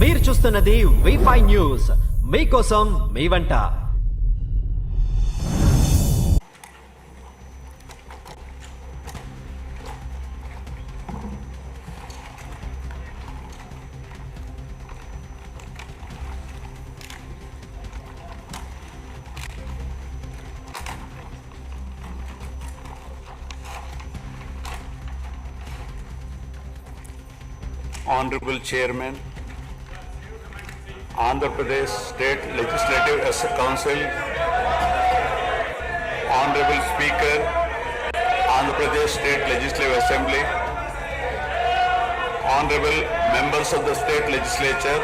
మీరు చూస్తున్నది W5 news, మీకోసం మీ వంట. Honorable Chairman, Andhra Pradesh State Legislative Council, Honorable Speaker, Andhra Pradesh State Legislative Assembly, Honorable Members of the State Legislature,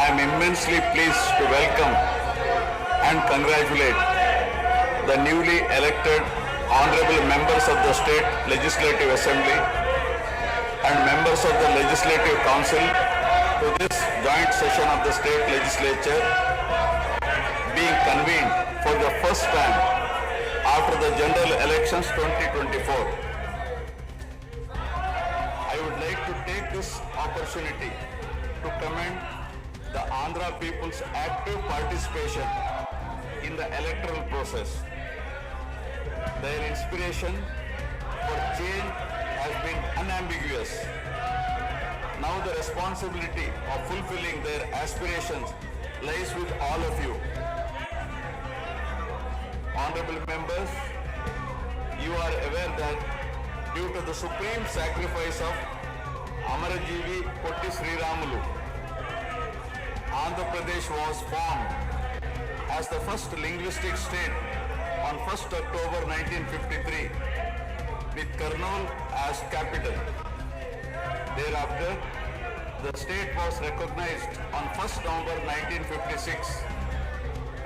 I am immensely pleased to welcome and congratulate the newly elected Honorable Members of the State Legislative Assembly and members of the Legislative Council to this joint session of the State Legislature being convened for the first time after the General Elections 2024. I would like to take this opportunity to commend the Andhra people's active participation in the electoral process. Their inspiration for change has been unambiguous. Now the responsibility of fulfilling their aspirations lies with all of you. Honorable members, you are aware that due to the supreme sacrifice of Amarajeevi Potti Sriramulu, Andhra Pradesh was formed as the first linguistic state on 1st October 1953 with Kurnool as capital. Thereafter, the state was recognized on 1st November 1956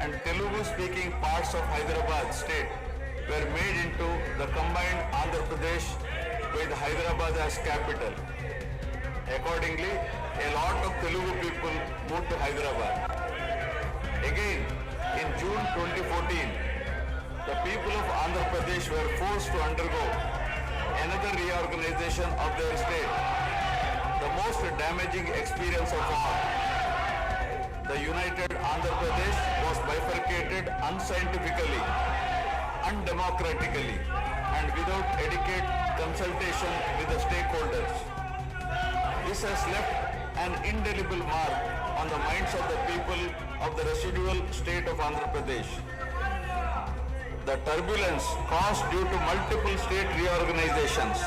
and Telugu-speaking parts of Hyderabad state were made into the combined Andhra Pradesh with Hyderabad as capital. Accordingly, a lot of Telugu people moved to Hyderabad. Again, in June 2014, the people of Andhra Pradesh were forced to undergo another reorganization of their state, the most damaging experience of all. The united Andhra Pradesh was bifurcated unscientifically, undemocratically, and without adequate consultation with the stakeholders. This has left an indelible mark on the minds of the people of the residual state of Andhra Pradesh. The turbulence caused due to multiple state reorganizations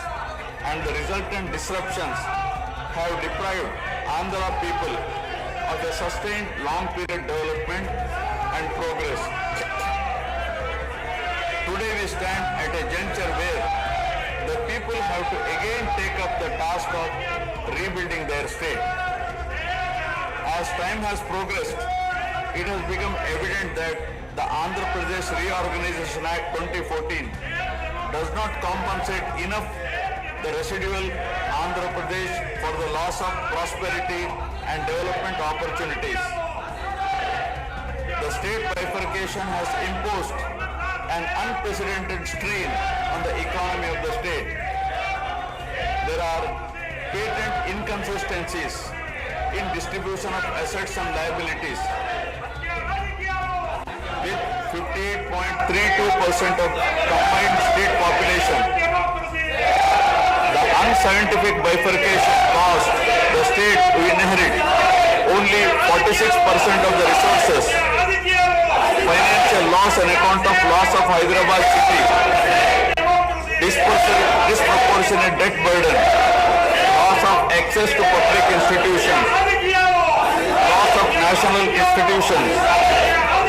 and the resultant disruptions have deprived Andhra people of a sustained long-period development and progress. Today we stand at a juncture where the people have to again take up the task of rebuilding their state. As time has progressed, it has become evident that the Andhra Pradesh Reorganization Act 2014 does not compensate enough the residual Andhra Pradesh for the loss of prosperity and development opportunities. The state bifurcation has imposed an unprecedented strain on the economy of the state. There are patent inconsistencies in distribution of assets and liabilities, with 58.32% of combined state population. The unscientific bifurcation caused the state to inherit only 46% of the resources, financial loss on account of loss of Hyderabad city, disproportionate debt burden, loss of access to public institutions, loss of national institutions,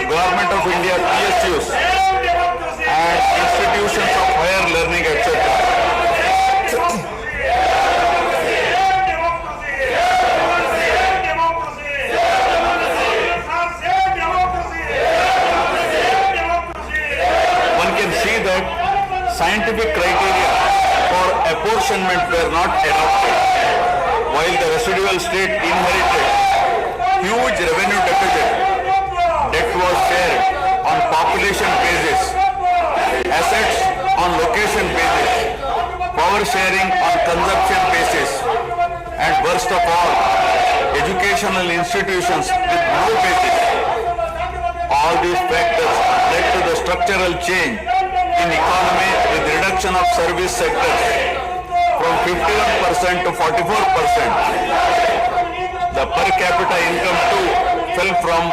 Government of India PSUs and institutions of higher learning, etc. One can see that scientific criteria for apportionment were not adopted, while the residual state inherited huge revenue deficit. Debt was shared on population basis, assets on location basis, power sharing on consumption basis, and worst of all, educational institutions with no basis. All these factors led to the structural change in economy with reduction of service sectors from 51% to 44%. The per capita income too fell from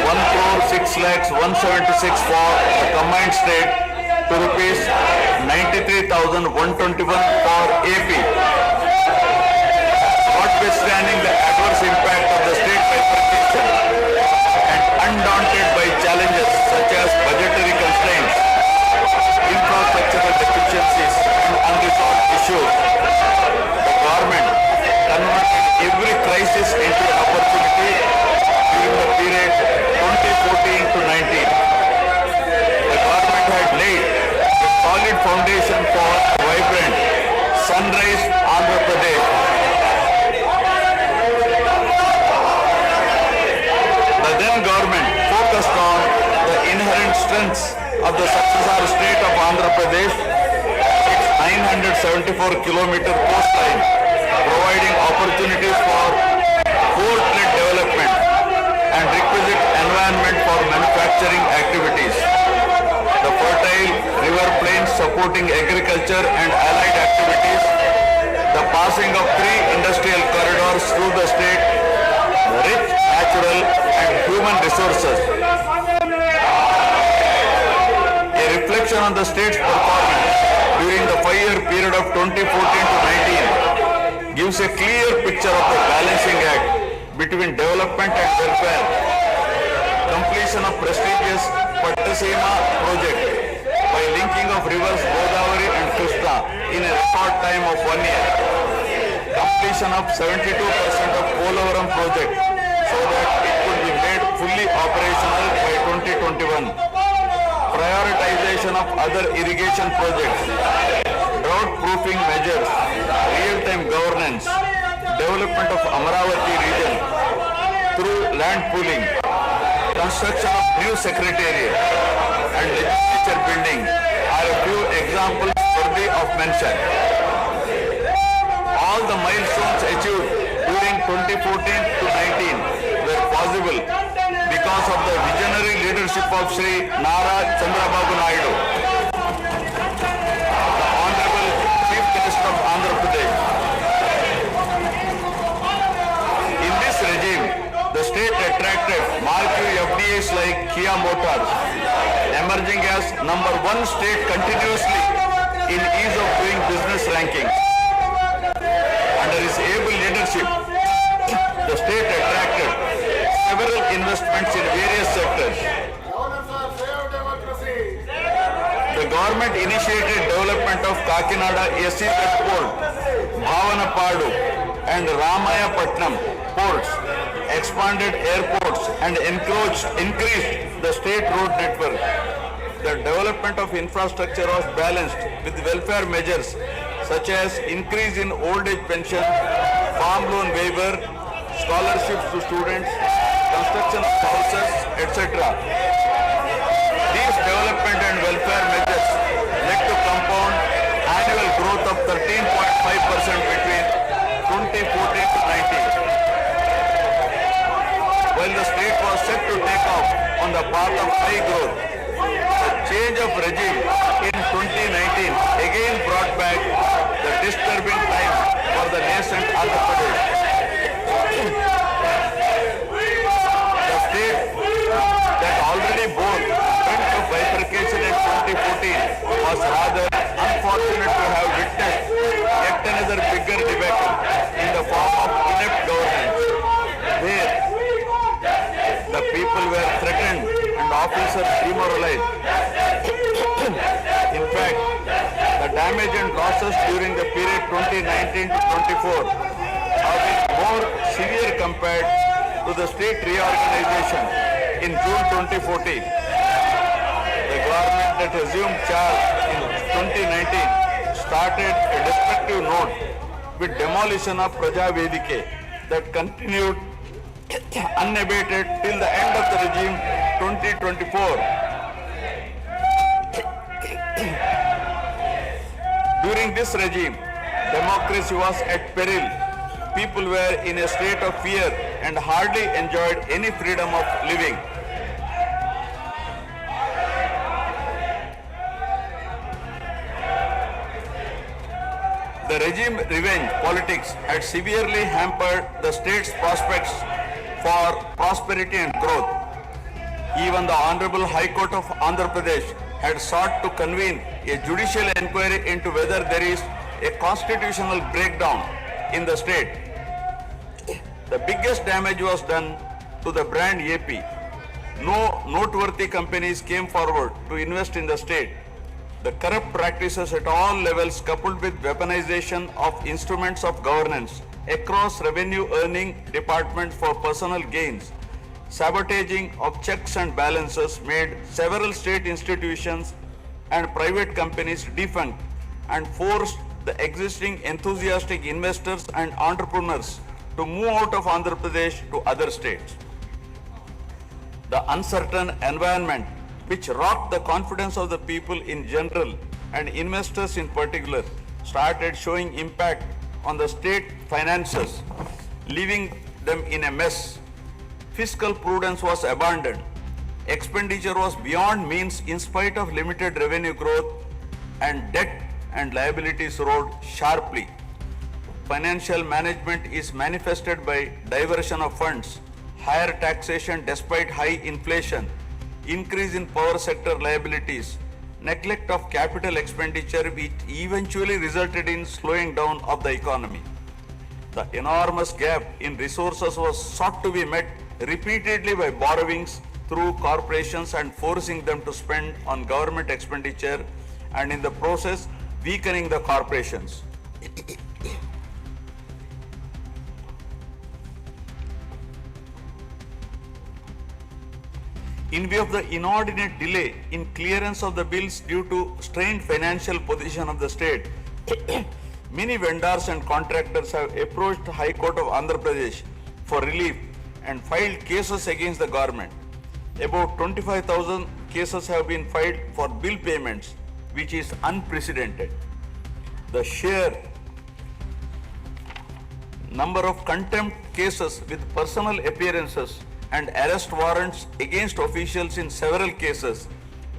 1,06,176 for the combined state to rupees 93,121 for AP. Notwithstanding the adverse impact of the state bifurcation and undaunted by challenges such as budgetary constraints, infrastructural deficiencies and unresolved issues, the government converted every crisis into an opportunity during the period 2014 to 19. The government had laid a solid foundation for a vibrant sunrise Andhra Pradesh. The then government focused on the inherent strengths of the successor state of Andhra Pradesh, its 974-kilometer coastline, providing opportunities for port-led development and requisite environment for manufacturing activities. The fertile river plains supporting agriculture and allied activities, the passing of 3 industrial corridors through the state, the rich natural and human resources. A reflection on the state's performance during the 5-year period of 2014 to 19 gives a clear picture of the balancing act between development and welfare. Completion of prestigious Pattasima project by linking of rivers Godavari and Krishna in a short time of 1 year. Completion of 72% of Polavaram project so that it could be made fully operational by 2021. Prioritization of other irrigation projects, drought proofing measures, real-time governance, development of Amaravati region through land pooling, construction of new secretariat and legislature building are a few examples worthy of mention. All the milestones achieved during 2014 to 19 were possible because of the visionary leadership of Sri Nara Chandrababu Naidu, the Honorable Chief Minister of Andhra Pradesh. In this regime, the state attracted marquee FDIs like Kia Motors, emerging as #1 state continuously in ease of doing business rankings. Under his able leadership, the state attracted several investments in various sectors. The government initiated development of Kakinada SEZ port, Bhavanapadu and Ramayapatnam ports, expanded airports and increased the state road network. The development of infrastructure was balanced with welfare measures such as increase in old age pension, farm loan waiver, scholarships to students, construction of houses, etc. These development and welfare measures led to compound annual growth of 13.5% between 2014 to 19. While the state was set to take off on the path of high growth, the change of regime in 2019 again brought back the disturbing time for the nascent Andhra Pradesh. The state that already bore brunt of bifurcation in 2014 was rather unfortunate to have witnessed yet another bigger debacle in the form of inept governance, where the people were threatened and officers demoralized. In fact, the damage and losses during the period 2019 to 24 have been more severe compared to the state reorganization in June 2014. The government that assumed charge in 2019 started a destructive note with demolition of Praja Vedike that continued unabated till the end of the regime 2024. During this regime, democracy was at peril people were in a state of fear and hardly enjoyed any freedom of living. The regime revenge politics had severely hampered the state's prospects for prosperity and growth. Even the Honorable High Court of Andhra Pradesh had sought to convene a judicial inquiry into whether there is a constitutional breakdown in the state. The biggest damage was done to the brand AP. No noteworthy companies came forward to invest in the state. The corrupt practices at all levels, coupled with weaponization of instruments of governance across revenue earning departments for personal gains, sabotaging of checks and balances, made several state institutions and private companies defunct and forced the existing enthusiastic investors and entrepreneurs to move out of Andhra Pradesh to other states. The uncertain environment which rocked the confidence of the people in general and investors in particular started showing impact on the state finances, leaving them in a mess. Fiscal prudence was abandoned. Expenditure was beyond means in spite of limited revenue growth, and debt and liabilities rose sharply. Financial management is manifested by diversion of funds, higher taxation despite high inflation, increase in power sector liabilities, neglect of capital expenditure, which eventually resulted in slowing down of the economy. The enormous gap in resources was sought to be met repeatedly by borrowings through corporations and forcing them to spend on government expenditure, and in the process weakening the corporations. In view of the inordinate delay in clearance of the bills due to strained financial position of the state, many vendors and contractors have approached the High Court of Andhra Pradesh for relief and filed cases against the government. About 25,000 cases have been filed for bill payments, which is unprecedented. The sheer number of contempt cases with personal appearances and arrest warrants against officials in several cases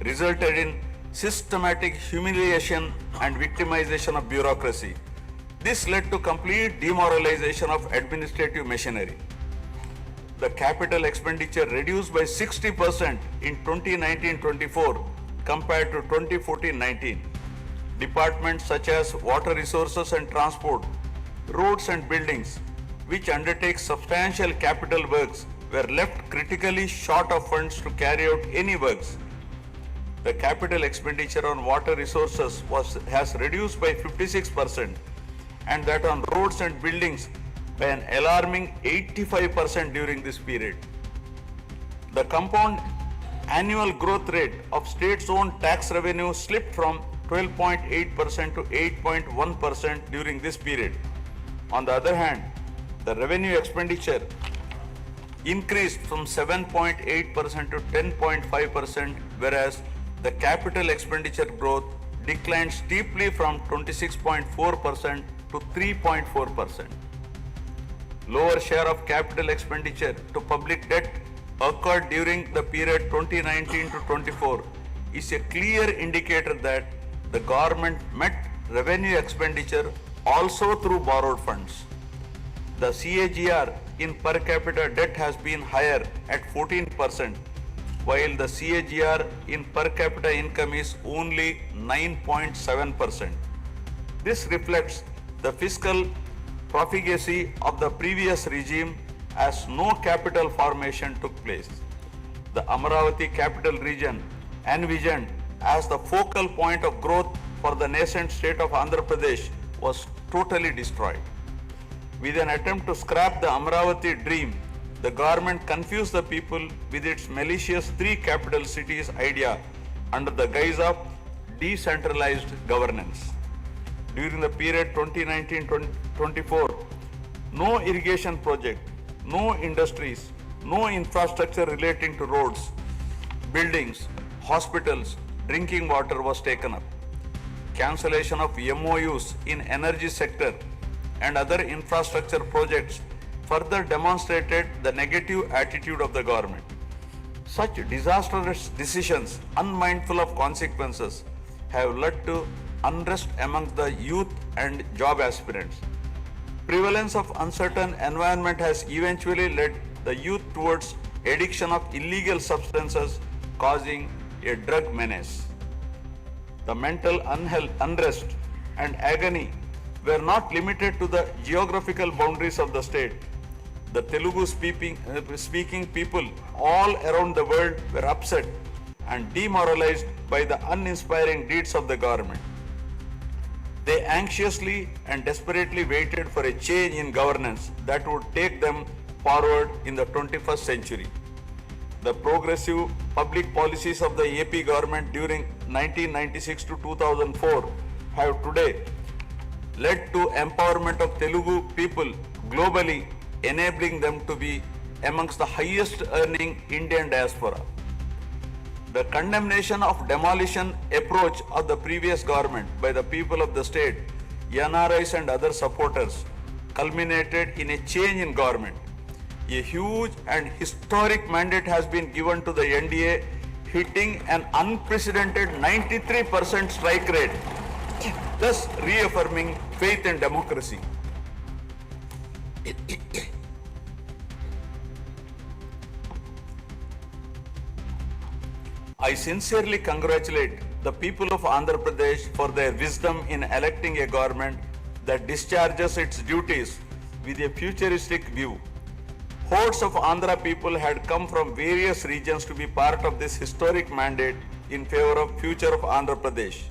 resulted in systematic humiliation and victimization of bureaucracy. This led to complete demoralization of administrative machinery. The capital expenditure reduced by 60% in 2019-24 compared to 2014-19. Departments such as water resources and transport, roads and buildings, which undertake substantial capital works, were left critically short of funds to carry out any works. The capital expenditure on water resources has reduced by 56%, and that on roads and buildings by an alarming 85% during this period. The compound annual growth rate of state-owned tax revenue slipped from 12.8% to 8.1% during this period. On the other hand, the revenue expenditure increased from 7.8% to 10.5%, whereas the capital expenditure growth declined steeply from 26.4% to 3.4%. Lower share of capital expenditure to public debt occurred during the period 2019 to 24 is a clear indicator that the government met revenue expenditure also through borrowed funds. The CAGR in per capita debt has been higher at 14%, while the CAGR in per capita income is only 9.7%. This reflects the fiscal profligacy of the previous regime, as no capital formation took place. The Amaravati capital region, envisioned as the focal point of growth for the nascent state of Andhra Pradesh, was totally destroyed. With an attempt to scrap the Amaravati dream, the government confused the people with its malicious three capital cities idea under the guise of decentralized governance. During the period 2019-24, no irrigation project, no industries, no infrastructure relating to roads, buildings, hospitals, drinking water was taken up. Cancellation of MOUs in energy sector and other infrastructure projects further demonstrated the negative attitude of the government. Such disastrous decisions, unmindful of consequences, have led to unrest amongst the youth and job aspirants. Prevalence of uncertain environment has eventually led the youth towards addiction of illegal substances, causing a drug menace. The mental unrest and agony were not limited to the geographical boundaries of the state. The Telugu speaking people all around the world were upset and demoralized by the uninspiring deeds of the government. They anxiously and desperately waited for a change in governance that would take them forward in the 21st century. The progressive public policies of the AP government during 1996 to 2004 have today led to empowerment of Telugu people globally, enabling them to be amongst the highest earning Indian diaspora. The condemnation of demolition approach of the previous government by the people of the state, NRIs and other supporters culminated in a change in government. A huge and historic mandate has been given to the NDA, hitting an unprecedented 93% strike rate, thus reaffirming faith in democracy. I sincerely congratulate the people of Andhra Pradesh for their wisdom in electing a government that discharges its duties with a futuristic view. Hordes of Andhra people had come from various regions to be part of this historic mandate in favor of future of Andhra Pradesh.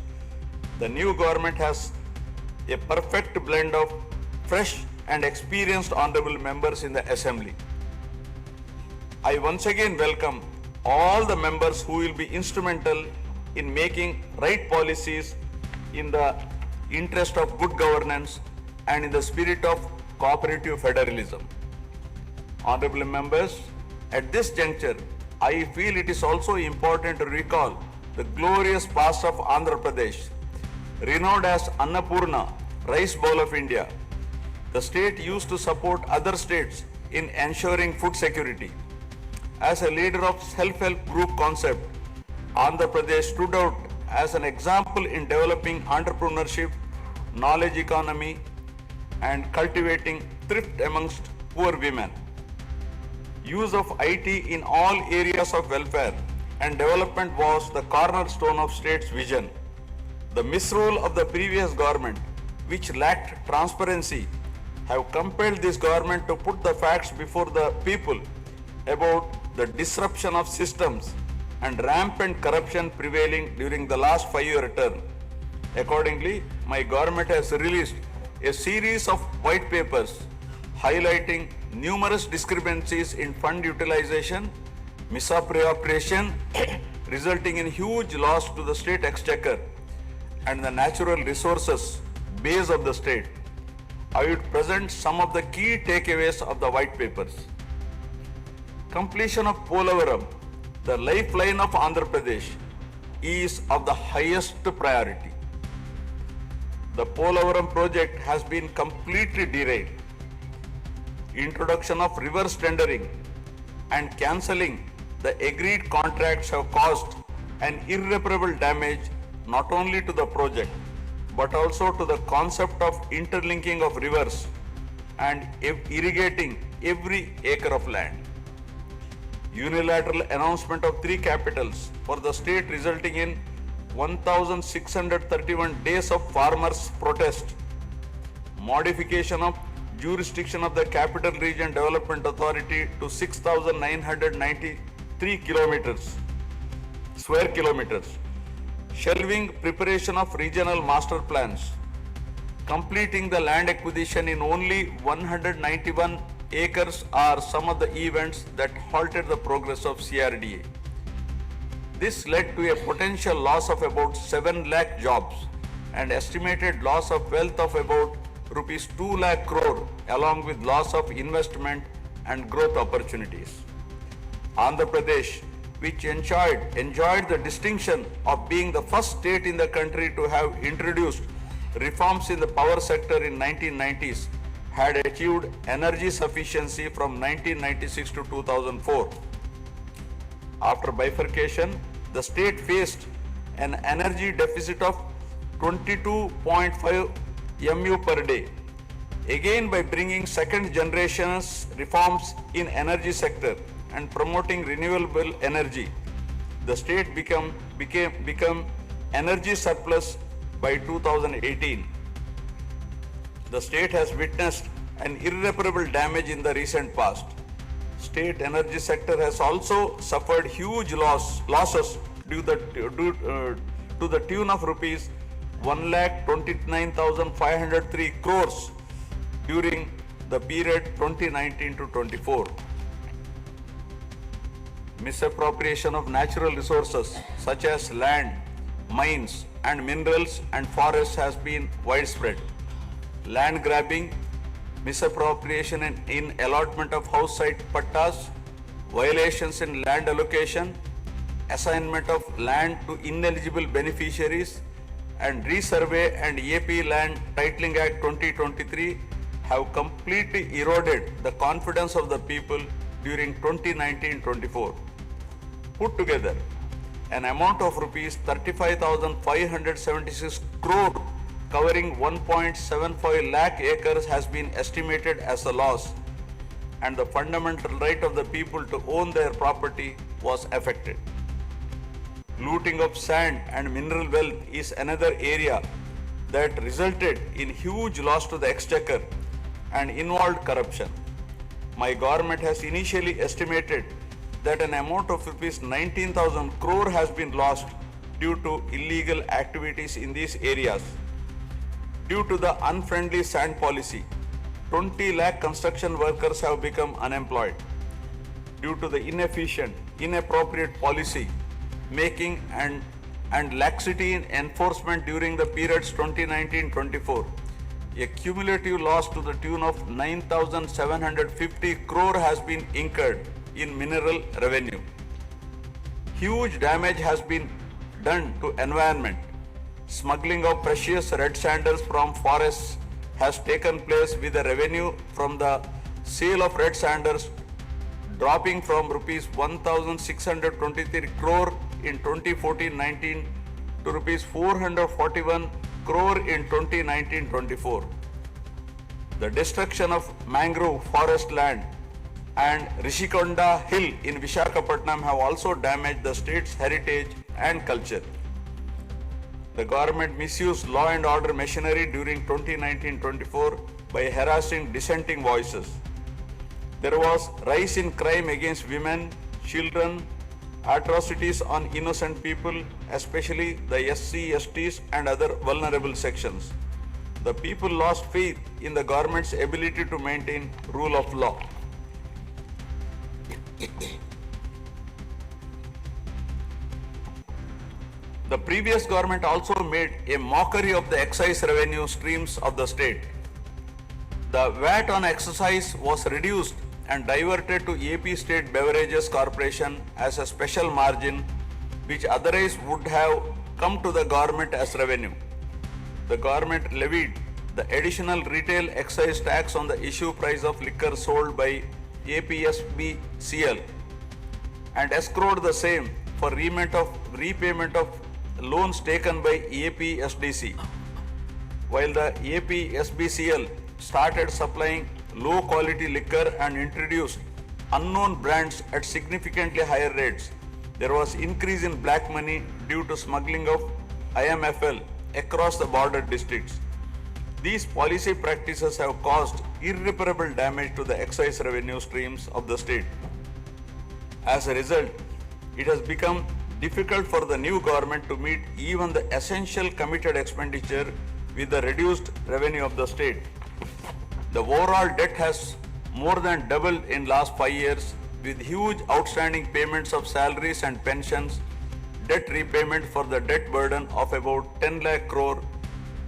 The new government has a perfect blend of fresh and experienced honorable members in the assembly. I once again welcome all the members who will be instrumental in making right policies in the interest of good governance and in the spirit of cooperative federalism. Honorable members, at this juncture, I feel it is also important to recall the glorious past of Andhra Pradesh, renowned as Annapurna, rice bowl of India. The state used to support other states in ensuring food security. As a leader of self-help group concept, Andhra Pradesh stood out as an example in developing entrepreneurship, knowledge economy, and cultivating thrift amongst poor women. Use of IT in all areas of welfare and development was the cornerstone of state's vision. The misrule of the previous government, which lacked transparency, have compelled this government to put the facts before the people about the disruption of systems and rampant corruption prevailing during the last 5-year term. Accordingly, my government has released a series of white papers highlighting numerous discrepancies in fund utilization, misappropriation, resulting in huge loss to the state exchequer and the natural resources base of the state. I would present some of the key takeaways of the white papers. Completion of Polavaram, the lifeline of Andhra Pradesh, is of the highest priority. The Polavaram project has been completely derailed. Introduction of reverse tendering and cancelling the agreed contracts have caused an irreparable damage not only to the project but also to the concept of interlinking of rivers and irrigating every acre of land. Unilateral announcement of 3 capitals for the state resulting in 1,631 days of farmers' protest. Modification of jurisdiction of the Capital Region Development Authority to 6,993 square kilometers. Shelving preparation of regional master plans. Completing the land acquisition in only 191 acres are some of the events that halted the progress of CRDA. This led to a potential loss of about 7 lakh jobs and estimated loss of wealth of about rupees 2 lakh crore along with loss of investment and growth opportunities. Andhra Pradesh, which enjoyed the distinction of being the first state in the country to have introduced reforms in the power sector in 1990s, had achieved energy sufficiency from 1996 to 2004. After bifurcation, the state faced an energy deficit of 22.5 MU per day. Again, by bringing second generation's reforms in energy sector and promoting renewable energy, the state become energy surplus by 2018. The state has witnessed an irreparable damage in the recent past. State energy sector has also suffered huge losses to the tune of rupees 1,29,503 crores during the period 2019 to 24. Misappropriation of natural resources such as land, mines and minerals and forests has been widespread. Land grabbing, misappropriation in allotment of house site pattas, violations in land allocation, assignment of land to ineligible beneficiaries, and Resurvey and AP Land Titling Act 2023 have completely eroded the confidence of the people during 2019-24. Put together, an amount of rupees 35,576 crore covering 1.75 lakh acres has been estimated as a loss, and the fundamental right of the people to own their property was affected. Looting of sand and mineral wealth is another area that resulted in huge loss to the exchequer and involved corruption. My government has initially estimated that an amount of rupees 19,000 crore has been lost due to illegal activities in these areas. Due to the unfriendly sand policy, 20 lakh construction workers have become unemployed. Due to the inefficient, inappropriate policy making and laxity in enforcement during the periods 2019-24, a cumulative loss to the tune of 9,750 crore has been incurred in mineral revenue. Huge damage has been done to environment. Smuggling of precious red sandals from forests has taken place, with the revenue from the sale of red sandals dropping from rupees 1,623 crore in 2014-19 to rupees 441 crore in 2019-24. The destruction of mangrove forest land and Rishikonda Hill in Visakhapatnam have also damaged the state's heritage and culture. The government misused law and order machinery during 2019-24 by harassing dissenting voices. There was rise in crime against women, children, atrocities on innocent people, especially the SC, STs and other vulnerable sections. The people lost faith in the government's ability to maintain rule of law. The previous government also made a mockery of the excise revenue streams of the state. The VAT on excise was reduced and diverted to AP State Beverages Corporation as a special margin, which otherwise would have come to the government as revenue. The government levied the additional retail excise tax on the issue price of liquor sold by APSBCL and escrowed the same for repayment of loans taken by APSDC. While the APSBCL started supplying low quality liquor and introduced unknown brands at significantly higher rates, there was increase in black money due to smuggling of IMFL across the border districts. These policy practices have caused irreparable damage to the excise revenue streams of the state. As a result, it has become difficult for the new government to meet even the essential committed expenditure with the reduced revenue of the state. The overall debt has more than doubled in last 5 years, with huge outstanding payments of salaries and pensions, debt repayment for the debt burden of about 10 lakh crore,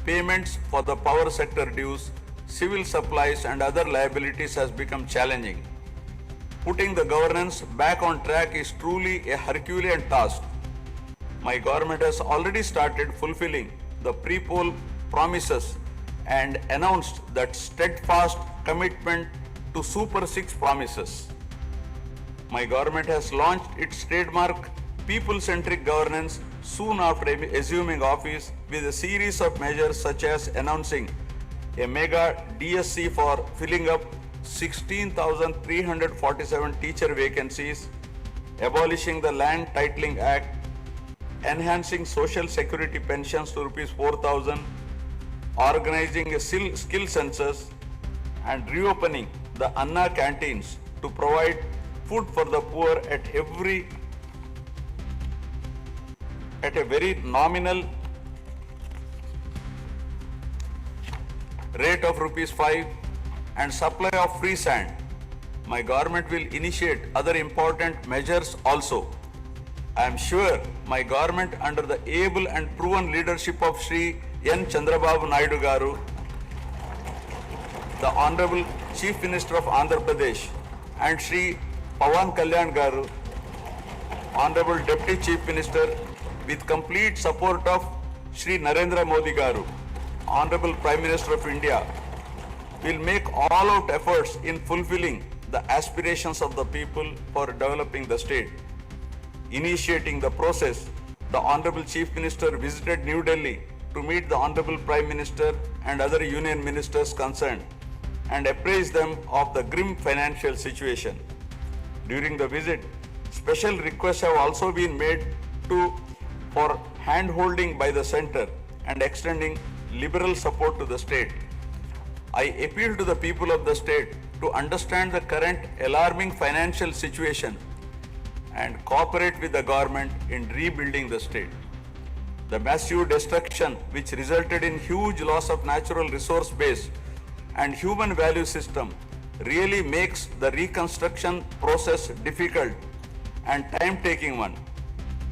payments for the power sector dues, civil supplies and other liabilities has become challenging. Putting the governance back on track is truly a Herculean task. My government has already started fulfilling the pre-poll promises and announced that steadfast commitment to Super 6 promises. My government has launched its trademark people-centric governance soon after assuming office with a series of measures such as announcing a mega DSC for filling up 16,347 teacher vacancies, abolishing the Land Titling Act, enhancing social security pensions to rupees 4,000, organizing a skill census, and reopening the Anna canteens to provide food for the poor at a very nominal rate of rupees 5 and supply of free sand. My government will initiate other important measures also. I am sure my government under the able and proven leadership of Shri N. Chandrababu Naidu Garu, the Honorable Chief Minister of Andhra Pradesh, and Shri Pawan Kalyan Garu, Honorable Deputy Chief Minister, with complete support of Shri Narendra Modi Garu, Honorable Prime Minister of India, will make all-out efforts in fulfilling the aspirations of the people for developing the state. Initiating the process, the Honorable Chief Minister visited New Delhi to meet the Honorable Prime Minister and other union ministers concerned and apprise them of the grim financial situation. During the visit, special requests have also been made for hand-holding by the centre and extending liberal support to the state. I appeal to the people of the state to understand the current alarming financial situation and cooperate with the government in rebuilding the state. The massive destruction which resulted in huge loss of natural resource base and human value system really makes the reconstruction process difficult and time-taking one.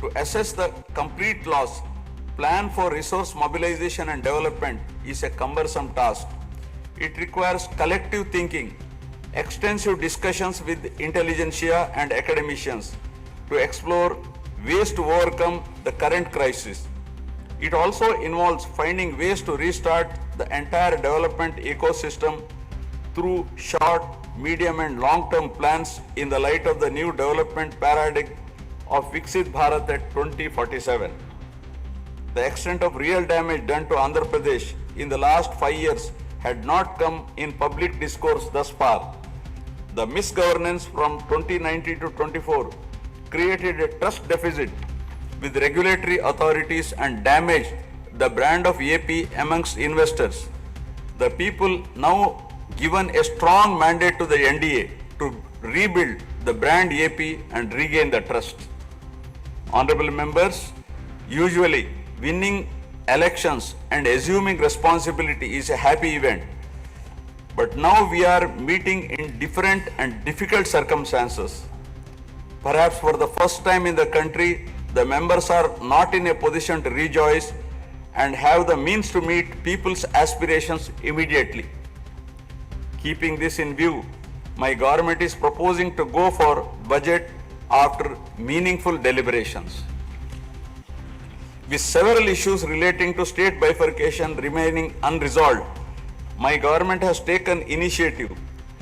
To assess the complete loss, plan for resource mobilization and development is a cumbersome task. It requires collective thinking, extensive discussions with intelligentsia and academicians to explore ways to overcome the current crisis. It also involves finding ways to restart the entire development ecosystem through short, medium and long-term plans in the light of the new development paradigm of Viksit Bharat at 2047. The extent of real damage done to Andhra Pradesh in the last 5 years had not come in public discourse thus far. The misgovernance from 2019 to 24 created a trust deficit with regulatory authorities and damaged the brand of AP amongst investors. The people now given a strong mandate to the NDA to rebuild the brand AP and regain the trust. Honorable members, usually winning elections and assuming responsibility is a happy event. But now we are meeting in different and difficult circumstances. Perhaps for the first time in the country, the members are not in a position to rejoice and have the means to meet people's aspirations immediately. Keeping this in view, my government is proposing to go for budget after meaningful deliberations. With several issues relating to state bifurcation remaining unresolved, my government has taken initiative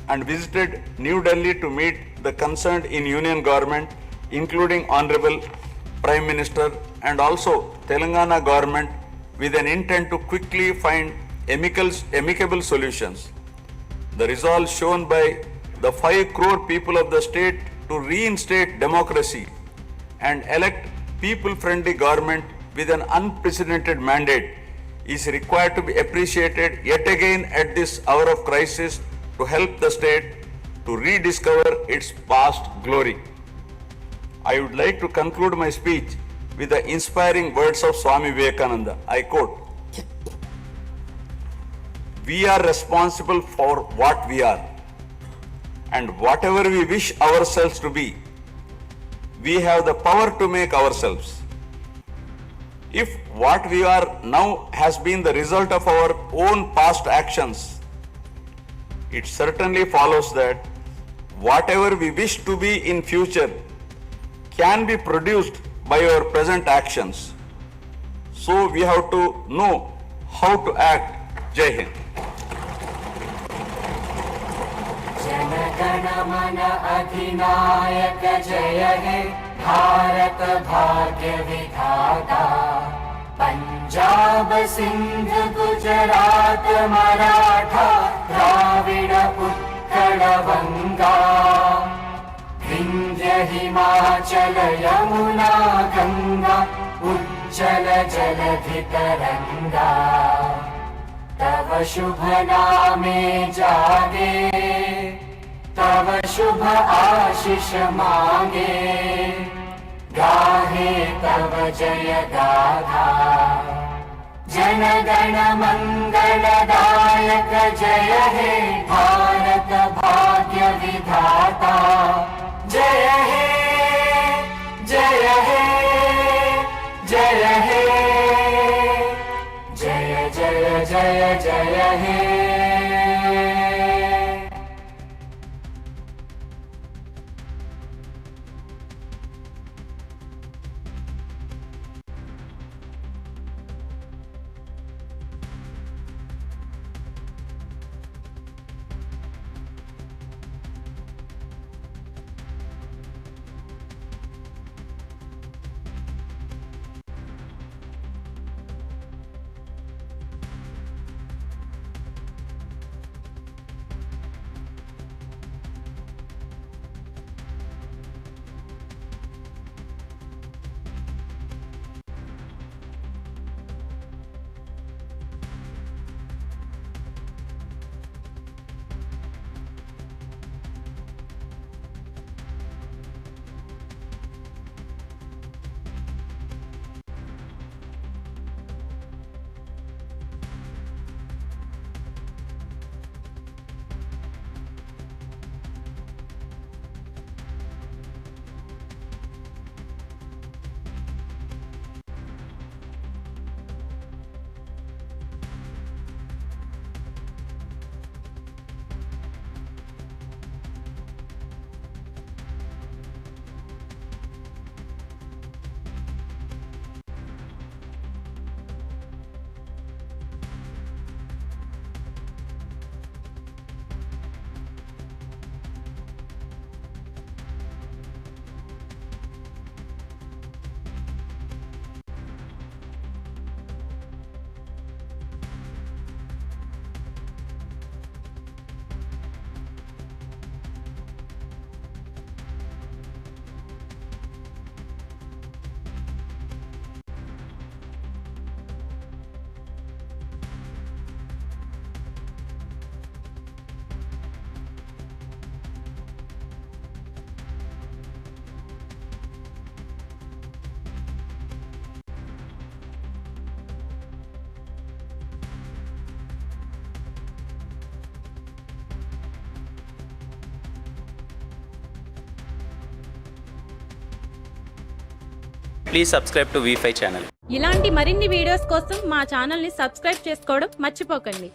and visited New Delhi to meet the concerned in union government, including Honorable Prime Minister and also Telangana government, with an intent to quickly find amicable solutions. The resolve shown by the 5 crore people of the state to reinstate democracy and elect people-friendly government with an unprecedented mandate is required to be appreciated yet again at this hour of crisis to help the state to rediscover its past glory. I would like to conclude my speech with the inspiring words of Swami Vivekananda. I quote, "We are responsible for what we are, and whatever we wish ourselves to be, we have the power to make ourselves. If what we are now has been the result of our own past actions, it certainly follows that whatever we wish to be in future can be produced by our present actions. So we have to know how to act." Jai Hind. गणमन अधिनायक जय हे भारत भाग्य विधाता। पंजाब सिंध गुजरात मराठा द्राविड उत्कल बंगा। विंध्य हिमाचल यमुना गंगा उज्जल जलधि तरंगा। तव शुभ नामे जागे तव शुभ आशीष मांगे। गाहे तव जय गाथा जन गण मंगलदायक जय हे भारत भाग्य विधाता। जय हे जय हे जय हे जय जय जय जय हे। Please subscribe to WE5 channel. ఇలాంటి మరిన్ని వీడియోస్ కోసం మా ఛానల్ ని సబ్స్క్రైబ్ చేసుకోవడం మర్చిపోకండి.